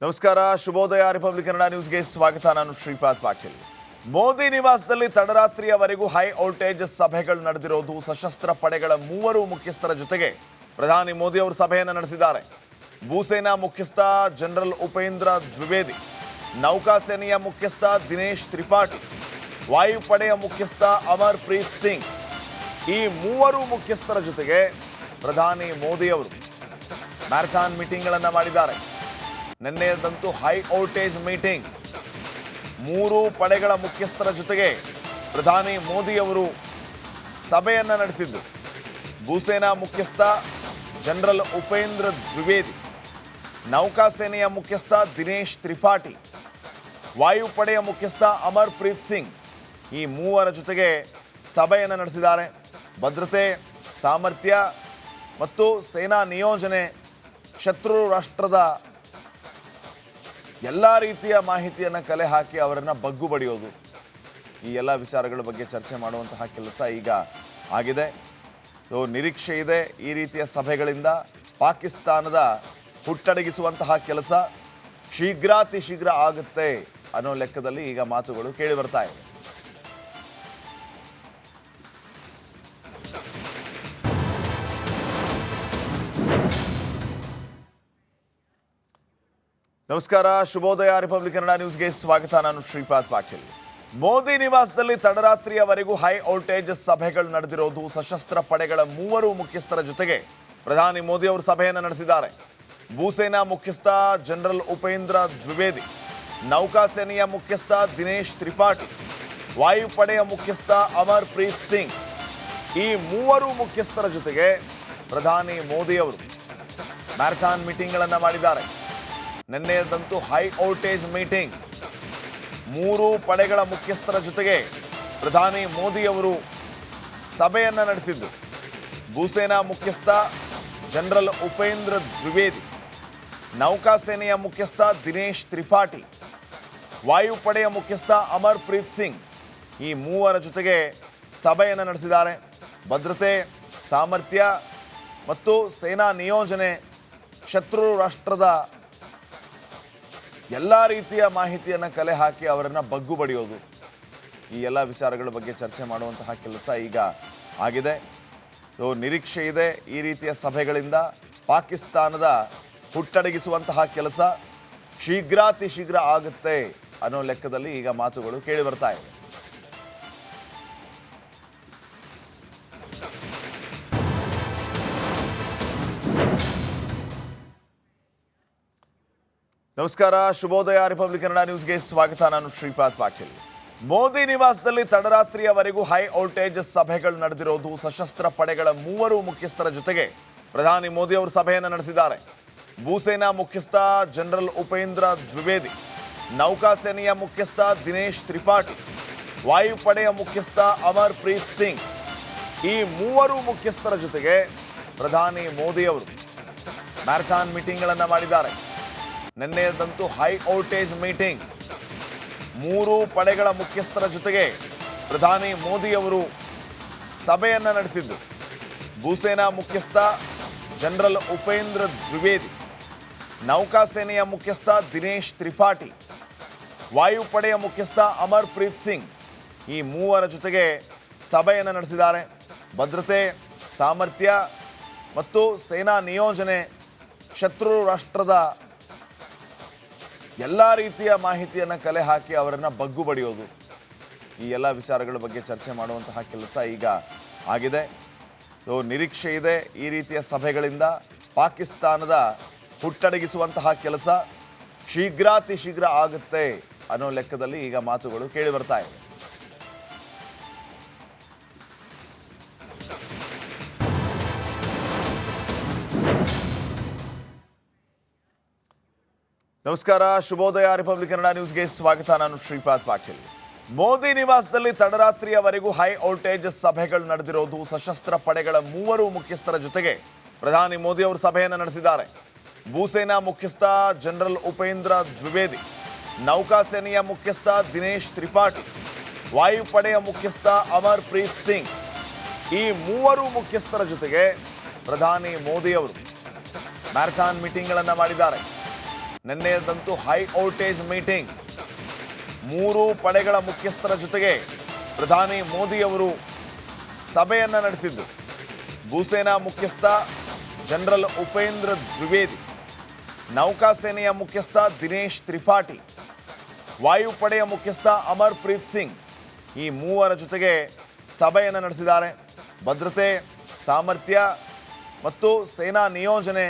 ನಮಸ್ಕಾರ, ಶುಭೋದಯ. ರಿಪಬ್ಲಿಕ್ ಕನ್ನಡ ನ್ಯೂಸ್ಗೆ ಸ್ವಾಗತ. ನಾನು ಶ್ರೀಪಾದ್ ಪಾಟೀಲ್. ಮೋದಿ ನಿವಾಸದಲ್ಲಿ ತಡರಾತ್ರಿಯವರೆಗೂ ಹೈ ವೋಲ್ಟೇಜ್ ಸಭೆಗಳು ನಡೆದಿರೋದು. ಸಶಸ್ತ್ರ ಪಡೆಗಳ ಮೂವರು ಮುಖ್ಯಸ್ಥರ ಜೊತೆಗೆ ಪ್ರಧಾನಿ ಮೋದಿ ಅವರು ಸಭೆಯನ್ನು ನಡೆಸಿದ್ದಾರೆ. ಭೂಸೇನಾ ಮುಖ್ಯಸ್ಥ ಜನರಲ್ ಉಪೇಂದ್ರ ದ್ವಿವೇದಿ, ನೌಕಾಸೇನೆಯ ಮುಖ್ಯಸ್ಥ ದಿನೇಶ್ ತ್ರಿಪಾಠಿ, ವಾಯುಪಡೆಯ ಮುಖ್ಯಸ್ಥ ಅಮರ್ ಪ್ರೀತ್ ಸಿಂಗ್, ಈ ಮೂವರು ಮುಖ್ಯಸ್ಥರ ಜೊತೆಗೆ ಪ್ರಧಾನಿ ಮೋದಿ ಅವರು ಮ್ಯಾರಥಾನ್ ಮೀಟಿಂಗ್ಗಳನ್ನು ಮಾಡಿದ್ದಾರೆ. ನಿನ್ನೆಯದಂತೂ ಹೈ ವೋಲ್ಟೇಜ್ ಮೀಟಿಂಗ್. ಮೂರು ಪಡೆಗಳ ಮುಖ್ಯಸ್ಥರ ಜೊತೆಗೆ ಪ್ರಧಾನಿ ಮೋದಿ ಅವರು ಸಭೆಯನ್ನು ನಡೆಸಿದ್ದು. ಭೂಸೇನಾ ಮುಖ್ಯಸ್ಥ ಜನರಲ್ ಉಪೇಂದ್ರ ದ್ವಿವೇದಿ, ನೌಕಾಸೇನೆಯ ಮುಖ್ಯಸ್ಥ ದಿನೇಶ್ ತ್ರಿಪಾಠಿ, ವಾಯುಪಡೆಯ ಮುಖ್ಯಸ್ಥ ಅಮರ್ ಪ್ರೀತ್ ಸಿಂಗ್, ಈ ಮೂವರ ಜೊತೆಗೆ ಸಭೆಯನ್ನು ನಡೆಸಿದ್ದಾರೆ. ಭದ್ರತೆ, ಸಾಮರ್ಥ್ಯ ಮತ್ತು ಸೇನಾ ನಿಯೋಜನೆ, ಶತ್ರು ರಾಷ್ಟ್ರದ ಎಲ್ಲ ರೀತಿಯ ಮಾಹಿತಿಯನ್ನು ಕಲೆ ಹಾಕಿ ಅವರನ್ನು ಬಗ್ಗು ಬಡಿಯೋದು, ಈ ಎಲ್ಲ ವಿಚಾರಗಳ ಬಗ್ಗೆ ಚರ್ಚೆ ಮಾಡುವಂತಹ ಕೆಲಸ ಈಗ ಆಗಿದೆ. ನಿರೀಕ್ಷೆ ಇದೆ ಈ ರೀತಿಯ ಸಭೆಗಳಿಂದ ಪಾಕಿಸ್ತಾನದ ಹುಟ್ಟಡಗಿಸುವಂತಹ ಕೆಲಸ ಶೀಘ್ರ ಆಗುತ್ತೆ ಅನ್ನೋ ಲೆಕ್ಕದಲ್ಲಿ ಈಗ ಮಾತುಗಳು ಕೇಳಿ ಬರ್ತಾ ಇದೆ. ನಮಸ್ಕಾರ, ಶುಭೋದಯ. ರಿಪಬ್ಲಿಕ್ ಕನ್ನಡ ನ್ಯೂಸ್ಗೆ ಸ್ವಾಗತ. ನಾನು ಶ್ರೀಪಾದ್ ಪಾಟೀಲ್. ಮೋದಿ ನಿವಾಸದಲ್ಲಿ ತಡರಾತ್ರಿಯವರೆಗೂ ಹೈ ವೋಲ್ಟೇಜ್ ಸಭೆಗಳು ನಡೆದಿರೋದು. ಸಶಸ್ತ್ರ ಪಡೆಗಳ ಮೂವರು ಮುಖ್ಯಸ್ಥರ ಜೊತೆಗೆ ಪ್ರಧಾನಿ ಮೋದಿ ಅವರು ಸಭೆಯನ್ನು ನಡೆಸಿದ್ದಾರೆ. ಭೂಸೇನಾ ಮುಖ್ಯಸ್ಥ ಜನರಲ್ ಉಪೇಂದ್ರ ದ್ವಿವೇದಿ, ನೌಕಾಸೇನೆಯ ಮುಖ್ಯಸ್ಥ ದಿನೇಶ್ ತ್ರಿಪಾಠಿ, ವಾಯುಪಡೆಯ ಮುಖ್ಯಸ್ಥ ಅಮರ್ ಪ್ರೀತ್ ಸಿಂಗ್, ಈ ಮೂವರು ಮುಖ್ಯಸ್ಥರ ಜೊತೆಗೆ ಪ್ರಧಾನಿ ಮೋದಿ ಅವರು ಮ್ಯಾರಥಾನ್ ಮೀಟಿಂಗ್ಗಳನ್ನು ಮಾಡಿದ್ದಾರೆ. ನಿನ್ನೆಯದಂತೂ ಹೈ ವೋಲ್ಟೇಜ್ ಮೀಟಿಂಗ್. ಮೂರು ಪಡೆಗಳ ಮುಖ್ಯಸ್ಥರ ಜೊತೆಗೆ ಪ್ರಧಾನಿ ಮೋದಿ ಅವರು ಸಭೆಯನ್ನು ನಡೆಸಿದ್ದು. ಭೂಸೇನಾ ಮುಖ್ಯಸ್ಥ ಜನರಲ್ ಉಪೇಂದ್ರ ದ್ವಿವೇದಿ, ನೌಕಾಸೇನೆಯ ಮುಖ್ಯಸ್ಥ ದಿನೇಶ್ ತ್ರಿಪಾಠಿ, ವಾಯುಪಡೆಯ ಮುಖ್ಯಸ್ಥ ಅಮರ್ ಪ್ರೀತ್ ಸಿಂಗ್, ಈ ಮೂವರ ಜೊತೆಗೆ ಸಭೆಯನ್ನು ನಡೆಸಿದ್ದಾರೆ. ಭದ್ರತೆ, ಸಾಮರ್ಥ್ಯ ಮತ್ತು ಸೇನಾ ನಿಯೋಜನೆ, ಶತ್ರು ರಾಷ್ಟ್ರದ ಎಲ್ಲ ರೀತಿಯ ಮಾಹಿತಿಯನ್ನು ಕಲೆ ಹಾಕಿ ಅವರನ್ನು ಬಗ್ಗು ಬಡಿಯೋದು, ಈ ಎಲ್ಲ ವಿಚಾರಗಳ ಬಗ್ಗೆ ಚರ್ಚೆ ಮಾಡುವಂತಹ ಕೆಲಸ ಈಗ ಆಗಿದೆ. ನಿರೀಕ್ಷೆ ಇದೆ ಈ ರೀತಿಯ ಸಭೆಗಳಿಂದ ಪಾಕಿಸ್ತಾನದ ಹುಟ್ಟಡಗಿಸುವಂತಹ ಕೆಲಸ ಶೀಘ್ರ ಆಗುತ್ತೆ ಅನ್ನೋ ಲೆಕ್ಕದಲ್ಲಿ ಈಗ ಮಾತುಗಳು ಕೇಳಿ ಬರ್ತಾ ಇದೆ. ನಮಸ್ಕಾರ, ಶುಭೋದಯ. ರಿಪಬ್ಲಿಕ್ ಕನ್ನಡ ನ್ಯೂಸ್ಗೆ ಸ್ವಾಗತ. ನಾನು ಶ್ರೀಪಾದ್ ಪಾಟೀಲ್. ಮೋದಿ ನಿವಾಸದಲ್ಲಿ ತಡರಾತ್ರಿಯವರೆಗೂ ಹೈ ವೋಲ್ಟೇಜ್ ಸಭೆಗಳು ನಡೆದಿರೋದು. ಸಶಸ್ತ್ರ ಪಡೆಗಳ ಮೂವರು ಮುಖ್ಯಸ್ಥರ ಜೊತೆಗೆ ಪ್ರಧಾನಿ ಮೋದಿ ಅವರು ಸಭೆಯನ್ನು ನಡೆಸಿದ್ದಾರೆ. ಭೂಸೇನಾ ಮುಖ್ಯಸ್ಥ ಜನರಲ್ ಉಪೇಂದ್ರ ದ್ವಿವೇದಿ, ನೌಕಾಸೇನೆಯ ಮುಖ್ಯಸ್ಥ ದಿನೇಶ್ ತ್ರಿಪಾಠಿ, ವಾಯುಪಡೆಯ ಮುಖ್ಯಸ್ಥ ಅಮರ್ ಪ್ರೀತ್ ಸಿಂಗ್, ಈ ಮೂವರು ಮುಖ್ಯಸ್ಥರ ಜೊತೆಗೆ ಪ್ರಧಾನಿ ಮೋದಿ ಅವರು ಮ್ಯಾರಥಾನ್ ಮೀಟಿಂಗ್ಗಳನ್ನು ಮಾಡಿದ್ದಾರೆ. ನಿನ್ನೆಯದಂತೂ ಹೈ ವೋಲ್ಟೇಜ್ ಮೀಟಿಂಗ್. ಮೂರು ಪಡೆಗಳ ಮುಖ್ಯಸ್ಥರ ಜೊತೆಗೆ ಪ್ರಧಾನಿ ಮೋದಿ ಅವರು ಸಭೆಯನ್ನು ನಡೆಸಿದ್ದು. ಭೂಸೇನಾ ಮುಖ್ಯಸ್ಥ ಜನರಲ್ ಉಪೇಂದ್ರ ದ್ವಿವೇದಿ, ನೌಕಾಸೇನೆಯ ಮುಖ್ಯಸ್ಥ ದಿನೇಶ್ ತ್ರಿಪಾಠಿ, ವಾಯುಪಡೆಯ ಮುಖ್ಯಸ್ಥ ಅಮರ್ ಪ್ರೀತ್ ಸಿಂಗ್, ಈ ಮೂವರ ಜೊತೆಗೆ ಸಭೆಯನ್ನು ನಡೆಸಿದ್ದಾರೆ. ಭದ್ರತೆ, ಸಾಮರ್ಥ್ಯ ಮತ್ತು ಸೇನಾ ನಿಯೋಜನೆ, ಶತ್ರು ರಾಷ್ಟ್ರದ ಎಲ್ಲ ರೀತಿಯ ಮಾಹಿತಿಯನ್ನು ಕಲೆ ಹಾಕಿ ಅವರನ್ನು ಬಗ್ಗು ಬಡಿಯೋದು, ಈ ಎಲ್ಲ ವಿಚಾರಗಳ ಬಗ್ಗೆ ಚರ್ಚೆ ಮಾಡುವಂತಹ ಕೆಲಸ ಈಗ ಆಗಿದೆ. ನಿರೀಕ್ಷೆ ಇದೆ ಈ ರೀತಿಯ ಸಭೆಗಳಿಂದ ಪಾಕಿಸ್ತಾನದ ಹುಟ್ಟಡಗಿಸುವಂತಹ ಕೆಲಸ ಶೀಘ್ರ ಆಗುತ್ತೆ ಅನ್ನೋ ಲೆಕ್ಕದಲ್ಲಿ ಈಗ ಮಾತುಗಳು ಕೇಳಿ ಬರ್ತಾ ಇದೆ. ನಮಸ್ಕಾರ, ಶುಭೋದಯ. ರಿಪಬ್ಲಿಕ್ ಕನ್ನಡ ನ್ಯೂಸ್ಗೆ ಸ್ವಾಗತ. ನಾನು ಶ್ರೀಪಾದ್ ಪಾಟೀಲ್. ಮೋದಿ ನಿವಾಸದಲ್ಲಿ ತಡರಾತ್ರಿಯವರೆಗೂ ಹೈ ವೋಲ್ಟೇಜ್ ಸಭೆಗಳು ನಡೆದಿರೋದು. ಸಶಸ್ತ್ರ ಪಡೆಗಳ ಮೂವರು ಮುಖ್ಯಸ್ಥರ ಜೊತೆಗೆ ಪ್ರಧಾನಿ ಮೋದಿ ಅವರು ಸಭೆಯನ್ನು ನಡೆಸಿದ್ದಾರೆ. ಭೂಸೇನಾ ಮುಖ್ಯಸ್ಥ ಜನರಲ್ ಉಪೇಂದ್ರ ದ್ವಿವೇದಿ, ನೌಕಾಸೇನೆಯ ಮುಖ್ಯಸ್ಥ ದಿನೇಶ್ ತ್ರಿಪಾಠಿ, ವಾಯುಪಡೆಯ ಮುಖ್ಯಸ್ಥ ಅಮರ್ ಪ್ರೀತ್ ಸಿಂಗ್, ಈ ಮೂವರು ಮುಖ್ಯಸ್ಥರ ಜೊತೆಗೆ ಪ್ರಧಾನಿ ಮೋದಿ ಅವರು ಮ್ಯಾರಥಾನ್ ಮೀಟಿಂಗ್ಗಳನ್ನು ಮಾಡಿದ್ದಾರೆ. ನಿನ್ನೆದಂತೂ ಹೈ ವೋಲ್ಟೇಜ್ ಮೀಟಿಂಗ್. ಮೂರು ಪಡೆಗಳ ಮುಖ್ಯಸ್ಥರ ಜೊತೆಗೆ ಪ್ರಧಾನಿ ಮೋದಿಯವರು ಸಭೆಯನ್ನು ನಡೆಸಿದ್ದು. ಭೂಸೇನಾ ಮುಖ್ಯಸ್ಥ ಜನರಲ್ ಉಪೇಂದ್ರ ದ್ವಿವೇದಿ, ನೌಕಾಸೇನೆಯ ಮುಖ್ಯಸ್ಥ ದಿನೇಶ್ ತ್ರಿಪಾಠಿ, ವಾಯುಪಡೆಯ ಮುಖ್ಯಸ್ಥ ಅಮರ್ಪ್ರೀತ್ ಸಿಂಗ್ ಈ ಮೂವರ ಜೊತೆಗೆ ಸಭೆಯನ್ನು ನಡೆಸಿದ್ದಾರೆ. ಭದ್ರತೆ, ಸಾಮರ್ಥ್ಯ ಮತ್ತು ಸೇನಾ ನಿಯೋಜನೆ,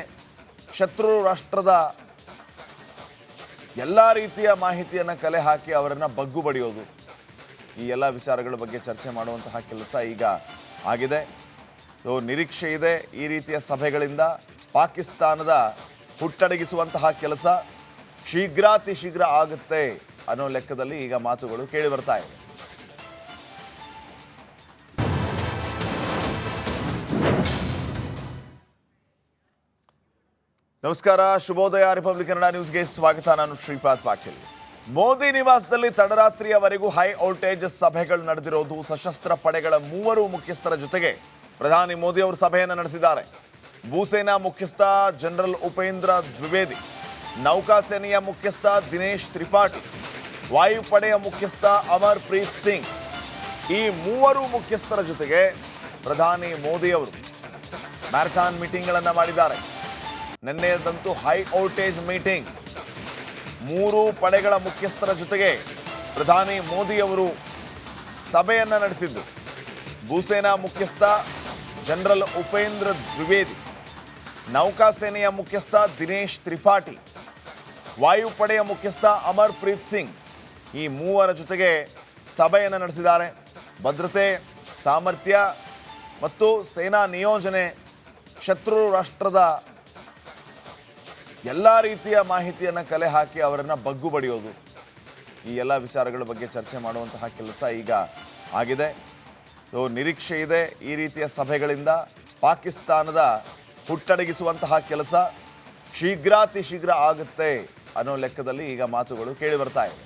ಶತ್ರು ರಾಷ್ಟ್ರದ ಎಲ್ಲ ರೀತಿಯ ಮಾಹಿತಿಯನ್ನು ಕಲೆ ಹಾಕಿ ಅವರನ್ನು ಬಗ್ಗು ಬಡಿಯೋದು, ಈ ಎಲ್ಲ ವಿಚಾರಗಳ ಬಗ್ಗೆ ಚರ್ಚೆ ಮಾಡುವಂತಹ ಕೆಲಸ ಈಗ ಆಗಿದೆ. ನಿರೀಕ್ಷೆ ಇದೆ ಈ ರೀತಿಯ ಸಭೆಗಳಿಂದ ಪಾಕಿಸ್ತಾನದ ಹುಟ್ಟಡಗಿಸುವಂತಹ ಕೆಲಸ ಶೀಘ್ರಾತಿ ಶೀಘ್ರ ಆಗುತ್ತೆ ಅನ್ನೋ ಲೆಕ್ಕದಲ್ಲಿ ಈಗ ಮಾತುಗಳು ಕೇಳಿ ಬರ್ತಾ ಇದೆ. ನಮಸ್ಕಾರ, ಶುಭೋದಯ ರಿಪಬ್ಲಿಕ್ ಕನ್ನಡ ನ್ಯೂಸ್ಗೆ ಸ್ವಾಗತ. ನಾನು ಶ್ರೀಪಾದ್ ಪಾಟೀಲ್. ಮೋದಿ ನಿವಾಸದಲ್ಲಿ ತಡರಾತ್ರಿಯವರೆಗೂ ಹೈ ವೋಲ್ಟೇಜ್ ಸಭೆಗಳು ನಡೆದಿರೋದು. ಸಶಸ್ತ್ರ ಪಡೆಗಳ ಮೂವರು ಮುಖ್ಯಸ್ಥರ ಜೊತೆಗೆ ಪ್ರಧಾನಿ ಮೋದಿ ಅವರು ಸಭೆಯನ್ನು ನಡೆಸಿದ್ದಾರೆ. ಭೂಸೇನಾ ಮುಖ್ಯಸ್ಥ ಜನರಲ್ ಉಪೇಂದ್ರ ದ್ವಿವೇದಿ, ನೌಕಾಸೇನೆಯ ಮುಖ್ಯಸ್ಥ ದಿನೇಶ್ ತ್ರಿಪಾಠಿ, ವಾಯುಪಡೆಯ ಮುಖ್ಯಸ್ಥ ಅಮರ್ಪ್ರೀತ್ ಸಿಂಗ್ ಈ ಮೂವರು ಮುಖ್ಯಸ್ಥರ ಜೊತೆಗೆ ಪ್ರಧಾನಿ ಮೋದಿ ಅವರು ಮ್ಯಾರಥಾನ್ ಮೀಟಿಂಗ್ಗಳನ್ನು ಮಾಡಿದ್ದಾರೆ. ನಿನ್ನೆದಂತೂ ಹೈ ವೋಲ್ಟೇಜ್ ಮೀಟಿಂಗ್. ಮೂರು ಪಡೆಗಳ ಮುಖ್ಯಸ್ಥರ ಜೊತೆಗೆ ಪ್ರಧಾನಿ ಮೋದಿಯವರು ಸಭೆಯನ್ನು ನಡೆಸಿದ್ದು. ಭೂಸೇನಾ ಮುಖ್ಯಸ್ಥ ಜನರಲ್ ಉಪೇಂದ್ರ ದ್ವಿವೇದಿ, ನೌಕಾಸೇನೆಯ ಮುಖ್ಯಸ್ಥ ದಿನೇಶ್ ತ್ರಿಪಾಠಿ, ವಾಯುಪಡೆಯ ಮುಖ್ಯಸ್ಥ ಅಮರ್ಪ್ರೀತ್ ಸಿಂಗ್ ಈ ಮೂವರ ಜೊತೆಗೆ ಸಭೆಯನ್ನು ನಡೆಸಿದ್ದಾರೆ. ಭದ್ರತೆ, ಸಾಮರ್ಥ್ಯ ಮತ್ತು ಸೇನಾ ನಿಯೋಜನೆ, ಶತ್ರು ರಾಷ್ಟ್ರದ ಎಲ್ಲ ರೀತಿಯ ಮಾಹಿತಿಯನ್ನು ಕಲೆ ಹಾಕಿ ಅವರನ್ನು ಬಗ್ಗು ಬಡಿಯೋದು, ಈ ಎಲ್ಲ ವಿಚಾರಗಳ ಬಗ್ಗೆ ಚರ್ಚೆ ಮಾಡುವಂತಹ ಕೆಲಸ ಈಗ ಆಗಿದೆ. ನಿರೀಕ್ಷೆ ಇದೆ ಈ ರೀತಿಯ ಸಭೆಗಳಿಂದ ಪಾಕಿಸ್ತಾನದ ಹುಟ್ಟಡಗಿಸುವಂತಹ ಕೆಲಸ ಶೀಘ್ರಾತಿ ಶೀಘ್ರ ಆಗುತ್ತೆ ಅನ್ನೋ ಲೆಕ್ಕದಲ್ಲಿ ಈಗ ಮಾತುಗಳು ಕೇಳಿ ಬರ್ತಾ ಇದೆ.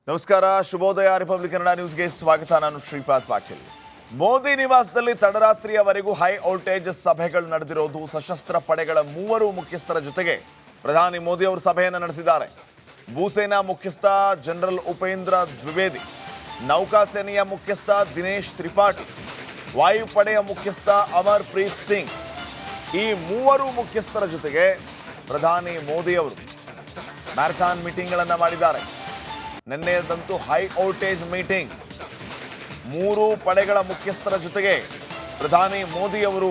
ನಮಸ್ಕಾರ, ಶುಭೋದಯ ರಿಪಬ್ಲಿಕ್ ಕನ್ನಡ ನ್ಯೂಸ್ಗೆ ಸ್ವಾಗತ. ನಾನು ಶ್ರೀಪಾದ್ ಪಾಟೀಲ್. ಮೋದಿ ನಿವಾಸದಲ್ಲಿ ತಡರಾತ್ರಿಯವರೆಗೂ ಹೈ ವೋಲ್ಟೇಜ್ ಸಭೆಗಳು ನಡೆದಿರೋದು. ಸಶಸ್ತ್ರ ಪಡೆಗಳ ಮೂವರು ಮುಖ್ಯಸ್ಥರ ಜೊತೆಗೆ ಪ್ರಧಾನಿ ಮೋದಿ ಅವರು ಸಭೆಯನ್ನು ನಡೆಸಿದ್ದಾರೆ. ಭೂಸೇನಾ ಮುಖ್ಯಸ್ಥ ಜನರಲ್ ಉಪೇಂದ್ರ ದ್ವಿವೇದಿ, ನೌಕಾಸೇನೆಯ ಮುಖ್ಯಸ್ಥ ದಿನೇಶ್ ತ್ರಿಪಾಠಿ, ವಾಯುಪಡೆಯ ಮುಖ್ಯಸ್ಥ ಅಮರ್ಪ್ರೀತ್ ಸಿಂಗ್ ಈ ಮೂವರು ಮುಖ್ಯಸ್ಥರ ಜೊತೆಗೆ ಪ್ರಧಾನಿ ಮೋದಿ ಅವರು ಮ್ಯಾರಥಾನ್ ಮೀಟಿಂಗ್ಗಳನ್ನು ಮಾಡಿದ್ದಾರೆ. ನಿನ್ನೆದಂತೂ ಹೈ ವೋಲ್ಟೇಜ್ ಮೀಟಿಂಗ್. ಮೂರು ಪಡೆಗಳ ಮುಖ್ಯಸ್ಥರ ಜೊತೆಗೆ ಪ್ರಧಾನಿ ಮೋದಿಯವರು